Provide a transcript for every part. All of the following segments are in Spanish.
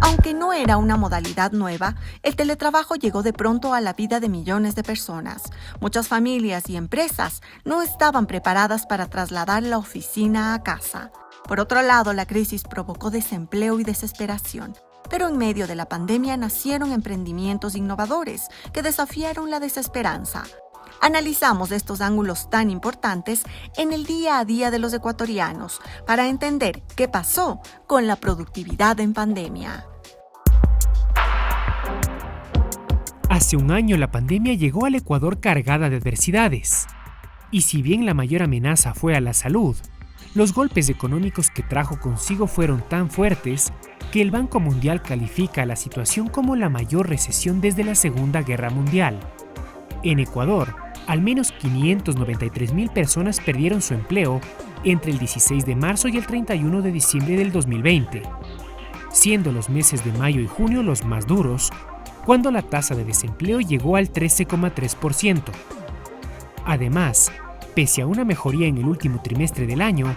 Aunque no era una modalidad nueva, el teletrabajo llegó de pronto a la vida de millones de personas. Muchas familias y empresas no estaban preparadas para trasladar la oficina a casa. Por otro lado, la crisis provocó desempleo y desesperación. Pero en medio de la pandemia nacieron emprendimientos innovadores que desafiaron la desesperanza. Analizamos estos ángulos tan importantes en el día a día de los ecuatorianos para entender qué pasó con la productividad en pandemia. Hace un año la pandemia llegó al Ecuador cargada de adversidades. Y si bien la mayor amenaza fue a la salud, los golpes económicos que trajo consigo fueron tan fuertes que el Banco Mundial califica la situación como la mayor recesión desde la Segunda Guerra Mundial. En Ecuador, al menos 593,000 personas perdieron su empleo entre el 16 de marzo y el 31 de diciembre del 2020, siendo los meses de mayo y junio los más duros, cuando la tasa de desempleo llegó al 13,3%. Además, pese a una mejoría en el último trimestre del año,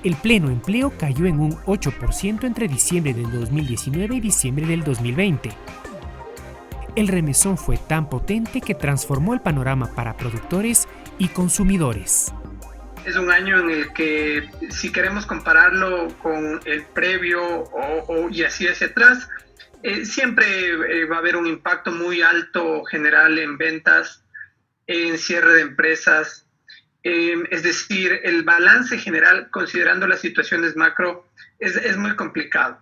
el pleno empleo cayó en un 8% entre diciembre del 2019 y diciembre del 2020. El remesón fue tan potente que transformó el panorama para productores y consumidores. Es un año en el que, si queremos compararlo con el previo y así hacia atrás, siempre va a haber un impacto muy alto general en ventas, en cierre de empresas. Es decir, el balance general, considerando las situaciones macro, es muy complicado.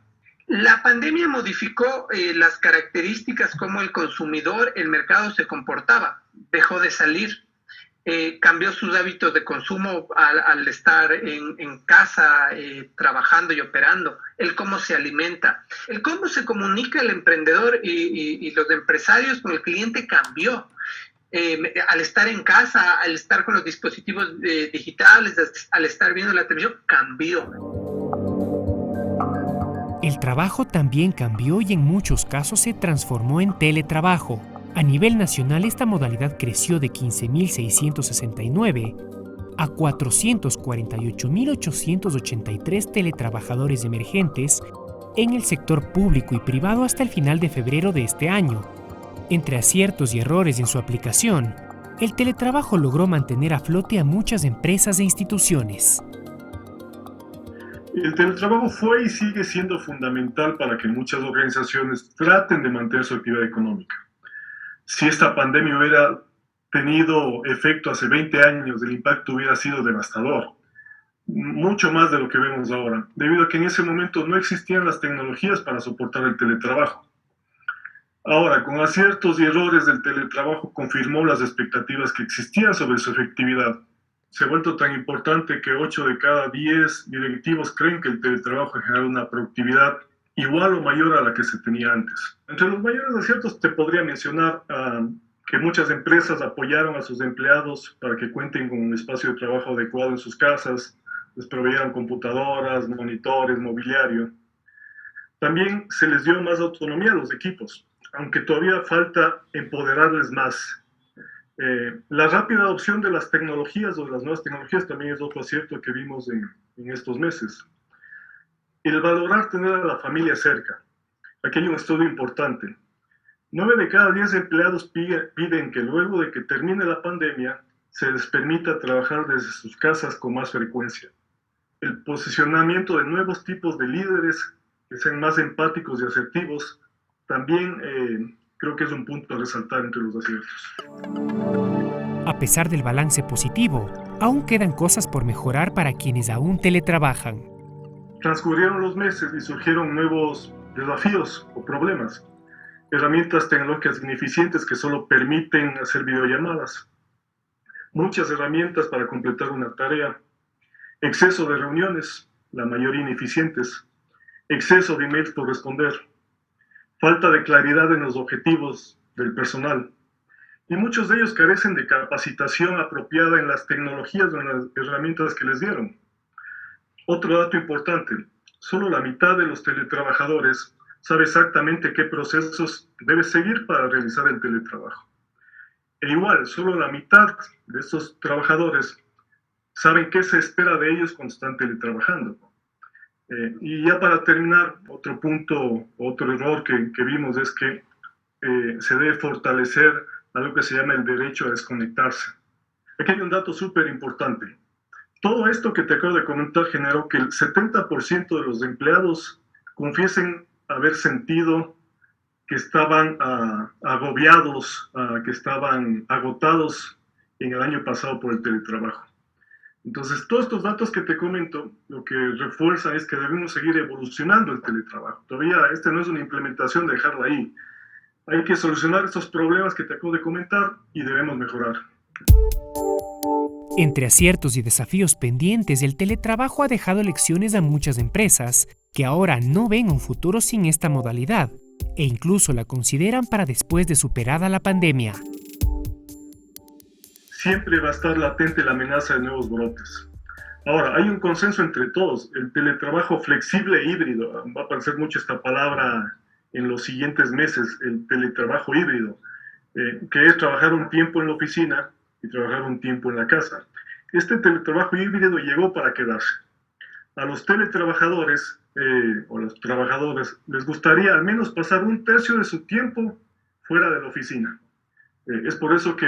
La pandemia modificó las características como el consumidor, el mercado se comportaba, dejó de salir, cambió sus hábitos de consumo al estar en casa, trabajando y operando, el cómo se alimenta, el cómo se comunica el emprendedor y los empresarios con el cliente cambió. Al estar en casa, al estar con los dispositivos digitales, al estar viendo la televisión, cambió. El trabajo también cambió y en muchos casos se transformó en teletrabajo. A nivel nacional, esta modalidad creció de 15,669 a 448,883 teletrabajadores emergentes en el sector público y privado hasta el final de febrero de este año. Entre aciertos y errores en su aplicación, el teletrabajo logró mantener a flote a muchas empresas e instituciones. El teletrabajo fue y sigue siendo fundamental para que muchas organizaciones traten de mantener su actividad económica. Si esta pandemia hubiera tenido efecto hace 20 años, el impacto hubiera sido devastador, mucho más de lo que vemos ahora, debido a que en ese momento no existían las tecnologías para soportar el teletrabajo. Ahora, con aciertos y errores del teletrabajo confirmó las expectativas que existían sobre su efectividad. Se ha vuelto tan importante que 8 de cada 10 directivos creen que el teletrabajo genera una productividad igual o mayor a la que se tenía antes. Entre los mayores aciertos te podría mencionar que muchas empresas apoyaron a sus empleados para que cuenten con un espacio de trabajo adecuado en sus casas, les proveyeron computadoras, monitores, mobiliario. También se les dio más autonomía a los equipos, aunque todavía falta empoderarles más. La rápida adopción de las tecnologías o de las nuevas tecnologías también es otro acierto que vimos en estos meses. El valorar tener a la familia cerca. Aquí hay un estudio importante. 9 de cada 10 empleados piden que luego de que termine la pandemia se les permita trabajar desde sus casas con más frecuencia. El posicionamiento de nuevos tipos de líderes que sean más empáticos y asertivos también creo que es un punto a resaltar entre los aciertos. A pesar del balance positivo, aún quedan cosas por mejorar para quienes aún teletrabajan. Transcurrieron los meses y surgieron nuevos desafíos o problemas. Herramientas tecnológicas ineficientes que solo permiten hacer videollamadas. Muchas herramientas para completar una tarea. Exceso de reuniones, la mayoría ineficientes. Exceso de emails por responder. Falta de claridad en los objetivos del personal. Y muchos de ellos carecen de capacitación apropiada en las tecnologías o en las herramientas que les dieron. Otro dato importante, solo la mitad de los teletrabajadores sabe exactamente qué procesos debe seguir para realizar el teletrabajo. E igual, solo la mitad de estos trabajadores saben qué se espera de ellos cuando están teletrabajando. Y ya para terminar, otro punto, otro error que vimos es que se debe fortalecer algo que se llama el derecho a desconectarse. Aquí hay un dato súper importante. Todo esto que te acabo de comentar generó que el 70% de los empleados confiesen haber sentido que estaban agobiados, que estaban agotados en el año pasado por el teletrabajo. Entonces, todos estos datos que te comento, lo que refuerzan es que debemos seguir evolucionando el teletrabajo. Todavía no es una implementación de dejarlo ahí. Hay que solucionar estos problemas que te acabo de comentar y debemos mejorar. Entre aciertos y desafíos pendientes, el teletrabajo ha dejado lecciones a muchas empresas que ahora no ven un futuro sin esta modalidad e incluso la consideran para después de superada la pandemia. Siempre va a estar latente la amenaza de nuevos brotes. Ahora, hay un consenso entre todos, el teletrabajo flexible e híbrido, va a aparecer mucho esta palabra en los siguientes meses, el teletrabajo híbrido, que es trabajar un tiempo en la oficina y trabajar un tiempo en la casa. Este teletrabajo híbrido llegó para quedarse. A los teletrabajadores o los trabajadores les gustaría al menos pasar un tercio de su tiempo fuera de la oficina. Es por eso que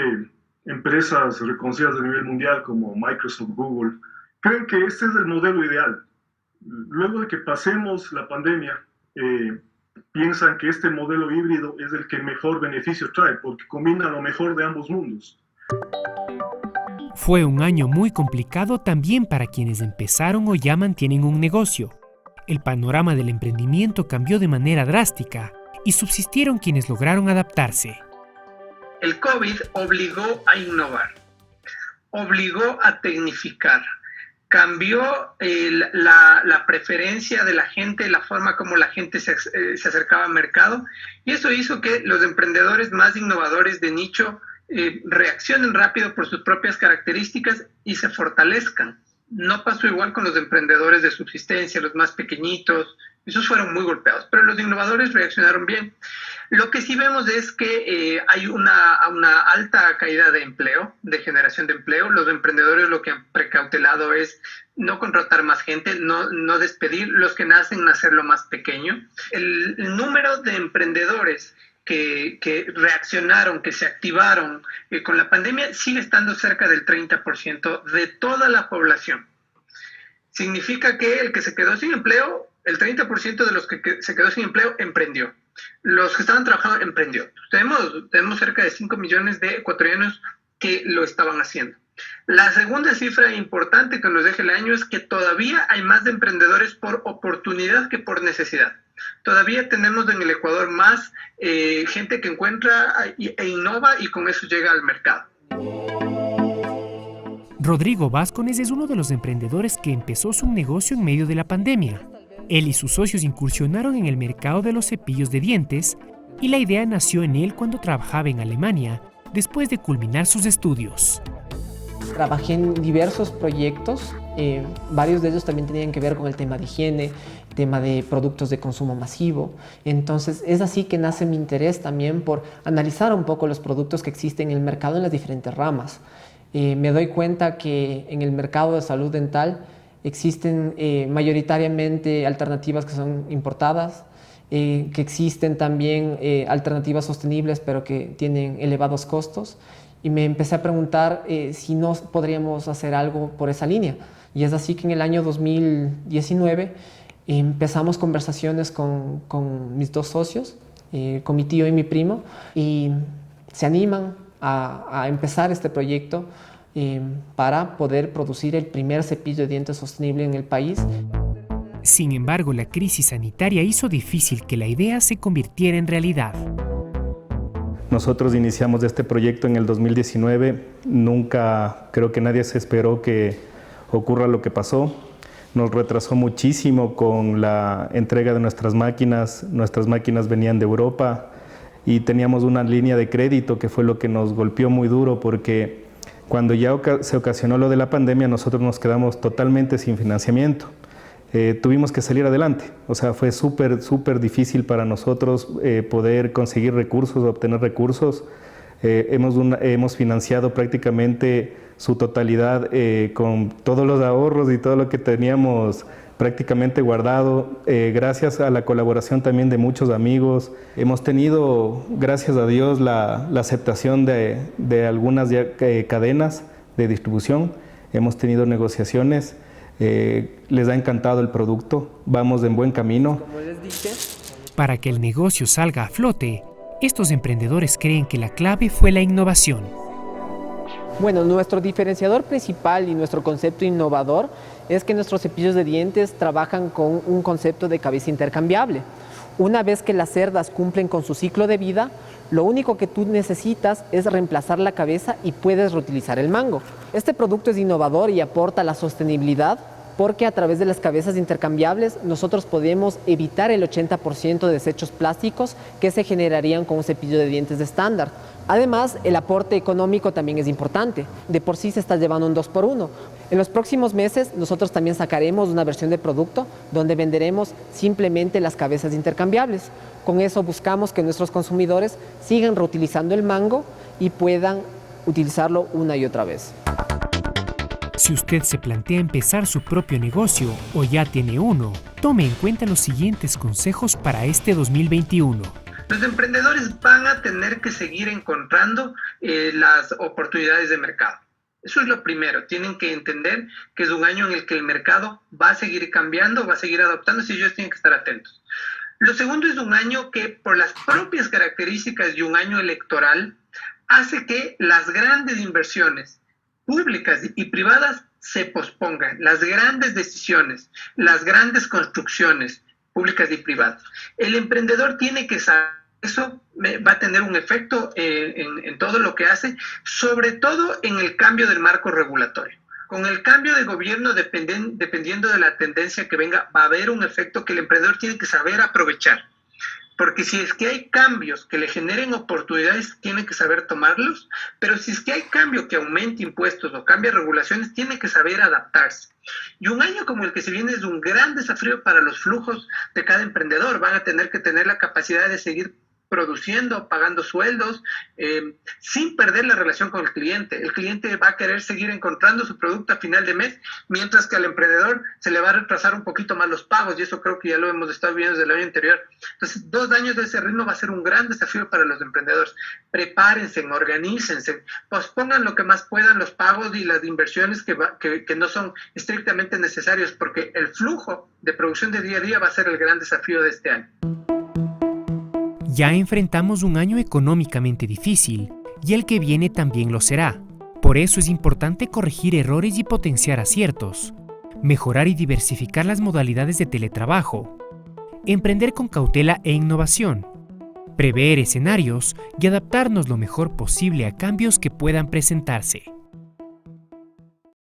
empresas reconocidas a nivel mundial como Microsoft, Google, creen que este es el modelo ideal. Luego de que pasemos la pandemia, piensan que este modelo híbrido es el que mejor beneficio trae, porque combina lo mejor de ambos mundos. Fue un año muy complicado también para quienes empezaron o ya mantienen un negocio. El panorama del emprendimiento cambió de manera drástica y subsistieron quienes lograron adaptarse. El COVID obligó a innovar, obligó a tecnificar, cambió la preferencia de la gente, la forma como la gente se acercaba al mercado, y eso hizo que los emprendedores más innovadores de nicho reaccionen rápido por sus propias características y se fortalezcan. No pasó igual con los emprendedores de subsistencia, los más pequeñitos, esos fueron muy golpeados, pero los innovadores reaccionaron bien. Lo que sí vemos es que hay una alta caída de empleo, de generación de empleo. Los emprendedores lo que han precautelado es no contratar más gente, no despedir, los que nacen, hacerlo más pequeño. El número de emprendedores que reaccionaron, que se activaron con la pandemia, sigue estando cerca del 30% de toda la población. Significa que el que se quedó sin empleo, el 30% de los que se quedó sin empleo emprendió. Los que estaban trabajando emprendió. Tenemos cerca de 5 millones de ecuatorianos que lo estaban haciendo. La segunda cifra importante que nos deja el año es que todavía hay más de emprendedores por oportunidad que por necesidad. Todavía tenemos en el Ecuador más gente que encuentra e innova y con eso llega al mercado. Rodrigo Vázquez es uno de los emprendedores que empezó su negocio en medio de la pandemia. Él y sus socios incursionaron en el mercado de los cepillos de dientes y la idea nació en él cuando trabajaba en Alemania después de culminar sus estudios. Trabajé en diversos proyectos, varios de ellos también tenían que ver con el tema de higiene, tema de productos de consumo masivo. Entonces es así que nace mi interés también por analizar un poco los productos que existen en el mercado en las diferentes ramas. Me doy cuenta que en el mercado de salud dental existen mayoritariamente alternativas que son importadas, que existen también alternativas sostenibles pero que tienen elevados costos. Y me empecé a preguntar si no podríamos hacer algo por esa línea. Y es así que en el año 2019 empezamos conversaciones con mis dos socios, con mi tío y mi primo, y se animan a empezar este proyecto para poder producir el primer cepillo de dientes sostenible en el país. Sin embargo, la crisis sanitaria hizo difícil que la idea se convirtiera en realidad. Nosotros iniciamos este proyecto en el 2019, creo que nadie se esperó que ocurra lo que pasó. Nos retrasó muchísimo con la entrega de nuestras máquinas venían de Europa y teníamos una línea de crédito que fue lo que nos golpeó muy duro porque cuando ya se ocasionó lo de la pandemia nosotros nos quedamos totalmente sin financiamiento. Tuvimos que salir adelante, o sea, fue súper difícil para nosotros poder conseguir recursos, obtener recursos. Hemos financiado prácticamente su totalidad con todos los ahorros y todo lo que teníamos prácticamente guardado, gracias a la colaboración también de muchos amigos. Hemos tenido, gracias a Dios, la aceptación de algunas cadenas de distribución. Hemos tenido negociaciones, les ha encantado el producto, vamos en buen camino. Como les dije, Para que el negocio salga a flote, estos emprendedores creen que la clave fue la innovación. bueno, nuestro diferenciador principal y nuestro concepto innovador es que nuestros cepillos de dientes trabajan con un concepto de cabeza intercambiable. Una vez que las cerdas cumplen con su ciclo de vida, lo único que tú necesitas es reemplazar la cabeza y puedes reutilizar el mango. Este producto es innovador y aporta la sostenibilidad porque a través de las cabezas intercambiables nosotros podemos evitar el 80% de desechos plásticos que se generarían con un cepillo de dientes estándar. Además, el aporte económico también es importante. De por sí se está llevando un 2x1. En los próximos meses nosotros también sacaremos una versión de producto donde venderemos simplemente las cabezas intercambiables. Con eso buscamos que nuestros consumidores sigan reutilizando el mango y puedan utilizarlo una y otra vez. Si usted se plantea empezar su propio negocio o ya tiene uno, tome en cuenta los siguientes consejos para este 2021. Los emprendedores van a tener que seguir encontrando las oportunidades de mercado. Eso es lo primero. Tienen que entender que es un año en el que el mercado va a seguir cambiando, va a seguir adaptándose y ellos tienen que estar atentos. Lo segundo es un año que, por las propias características de un año electoral, hace que las grandes inversiones públicas y privadas se pospongan. Las grandes decisiones, las grandes construcciones públicas y privadas. El emprendedor tiene que saber. Eso va a tener un efecto en todo lo que hace, sobre todo en el cambio del marco regulatorio. Con el cambio de gobierno, dependiendo de la tendencia que venga, va a haber un efecto que el emprendedor tiene que saber aprovechar. Porque si es que hay cambios que le generen oportunidades, tiene que saber tomarlos, pero si es que hay cambio que aumente impuestos o cambie regulaciones, tiene que saber adaptarse. Y un año como el que se viene es un gran desafío para los flujos de cada emprendedor. Van a tener que tener la capacidad de seguir produciendo, pagando sueldos, sin perder la relación con el cliente. El cliente va a querer seguir encontrando su producto a final de mes, mientras que al emprendedor se le va a retrasar un poquito más los pagos, y eso creo que ya lo hemos estado viendo desde el año anterior. Entonces, 2 años de ese ritmo va a ser un gran desafío para los emprendedores. Prepárense, organícense, pospongan lo que más puedan los pagos y las inversiones que no son estrictamente necesarios, porque el flujo de producción de día a día va a ser el gran desafío de este año. Ya enfrentamos un año económicamente difícil y el que viene también lo será. Por eso es importante corregir errores y potenciar aciertos, mejorar y diversificar las modalidades de teletrabajo, emprender con cautela e innovación, prever escenarios y adaptarnos lo mejor posible a cambios que puedan presentarse.